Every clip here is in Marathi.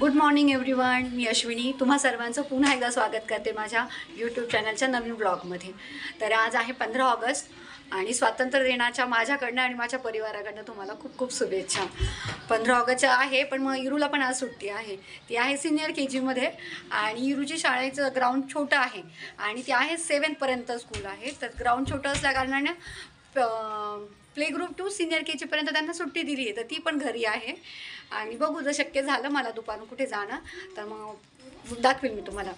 Good morning everyone. मी अश्विनी तुम्हा सर्वांचं पुन्हा एकदा स्वागत करते माझ्या यूट्यूब चॅनलच्या नवीन ब्लॉगमध्ये. तर आज आहे 15 ऑगस्ट आणि स्वातंत्र्य दिनाच्या माझ्याकडनं आणि माझ्या परिवाराकडनं तुम्हाला खूप खूप शुभेच्छा. 15 ऑगस्ट आहे, पण मग इरूला पण आज सुट्टी आहे. ती आहे सिनियर KG आणि इरूची शाळेचं ग्राउंड छोटं आहे आणि ती आहे 7th पर्यंत स्कूल आहे. तर ग्राउंड छोटं असल्या कारणाने play group to senior KG पर्यंत त्यांना सुट्टी दिली आहे. तर ती पण घरी आहे आणि बघू जर शक्य झालं मला दुपारून कुठे जाणं तर मग दाखवेल मी तुम्हाला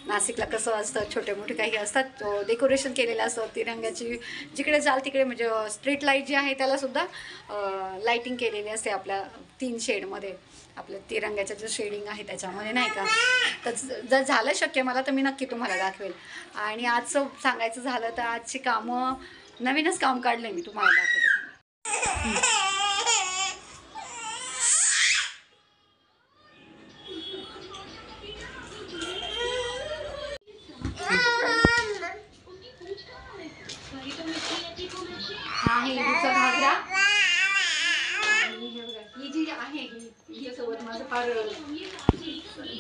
नाशिकला कसं असतं. छोटे मोठे काही असतात डेकोरेशन केलेलं असतं तिरंग्याची. जिकडे जाल तिकडे म्हणजे स्ट्रीट लाईट जी आहे त्यालासुद्धा लाईटिंग केलेली असते आपल्या 3 शेडमध्ये. आपल्या तिरंग्याचं जे शेडिंग आहे त्याच्यामध्ये नाही का. तर जर झालं शक्य मला तर मी नक्की तुम्हाला दाखवेल. आणि आजचं सांगायचं झालं तर आजची कामं नवीनच काम काढलं मी तुम्हाला दाखवते. हा आहे इरूचा घागरा आणि ही जी आहे हिच्यासोबत माझं फार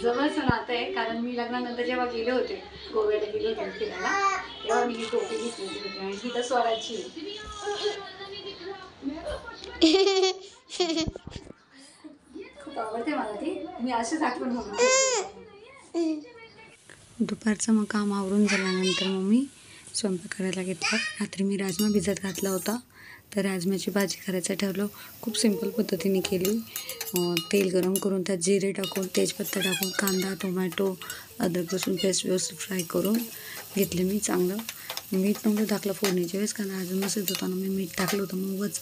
जवळचं नातं आहे. कारण मी लग्नानंतर जेव्हा गेले होते गोव्याला गेले होते फिरायला तेव्हा मी ही टोपी घेतलेली होती आणि ही तर स्वराची खूप आवडते मला ती. मी अशीच आठवण म्हणून. दुपारचं मग काम आवरून झाल्यानंतर मग मी स्वयंपाक करायला घेतला. रात्री मी राजमा भिजत घातला होता तर राजम्याची भाजी करायचं ठरलं. खूप सिंपल पद्धतीने केली. तेल गरम करून त्यात जिरे टाकून तेजपत्ता टाकून कांदा टोमॅटो अद्रक लसूण पेस्ट व्यवस्थित फ्राय करून घेतले मी. चांगलं मीठ नव्हतं टाकलं फोडणीच्या वेळेस कारण अजून नसेल होताना मी मीठ टाकलं होतं. मग उगाच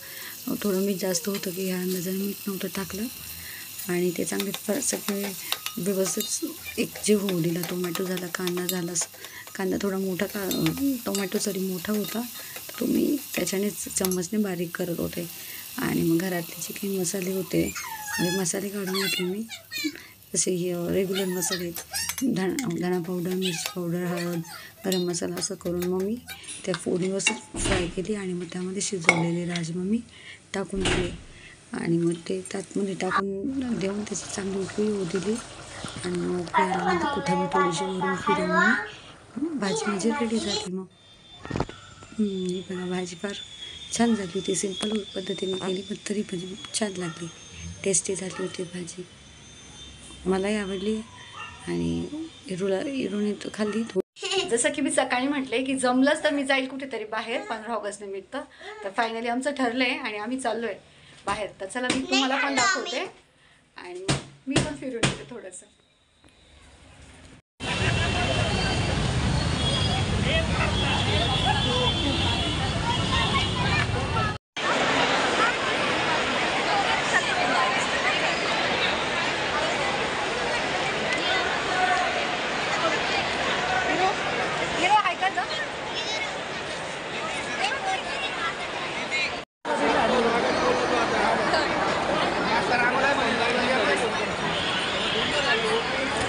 थोडं मीठ जास्त होतं की ह्या अंदाजाने मीठ नव्हतं टाकलं आणि ते चांगले सगळे व्यवस्थित एक जीव होऊ दिला. टोमॅटो झाला कांदा झाला. कांदा थोडा मोठा टोमॅटो जरी मोठा होता तर तो मी त्याच्यानेच चम्मचने बारीक करत होते. आणि मग घरातले जे काही मसाले होते म्हणजे मसाले काढून घेतले मी. जसे रेग्युलर मसाले धणा पावडर मिरची पावडर हळद गरम मसाला असं करून मग मी त्या फोडणीवर फ्राय केली आणि मग त्यामध्ये शिजवलेले राजमा मी टाकून दिले आणि मग ते त्यातमध्ये टाकून देऊन त्याची चांगली उकळी होऊ दिली आणि मग उकळी आल्यानंतर कोथिंबीर थोडीशी वरून फिरवून भाजी माझी रेडी झाली. मग ही बघा भाजी फार छान झाली होती. सिंपल पद्धतीने केली पण तरी पण छान लागली. टेस्टी झाली होती भाजी. मलाही आवडली आणि इरूने तो खाल्ली. जसं की मी सकाळी म्हटले की जमलंच तर मी जाईल कुठेतरी बाहेर 15 ऑगस्ट निमित्त. तर फायनली आमचं ठरलं आहे आणि आम्ही चाललो आहे बाहेर. तर चला मी तुम्हाला पण दाखवते आणि मी पण फिरून येते थोडंसं.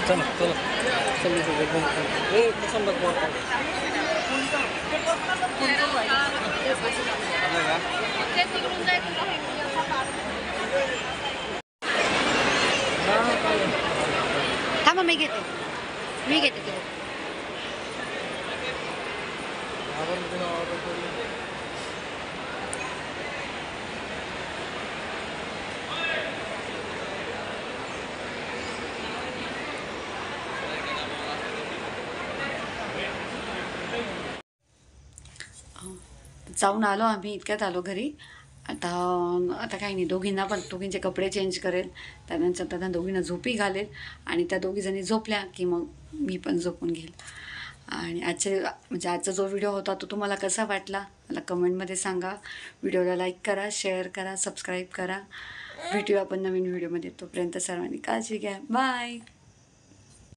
चला चला थांबा मी घेते जाऊन आलो आम्ही. इतक्यात आलो घरी. आता काही नाही. दोघींचे कपडे चेंज करेल त्यानंतर त्यांना दोघींना झोपी घालेल आणि त्या दोघीजणी झोपल्या की मग मी पण झोपून घेईल. आणि आजचा जो व्हिडिओ होता तो तुम्हाला कसा वाटला मला कमेंटमध्ये सांगा. व्हिडिओला लाईक करा शेअर करा सबस्क्राईब करा. भेटूया आपण नवीन व्हिडिओमध्ये. तोपर्यंत सर्वांनी काळजी घ्या. बाय.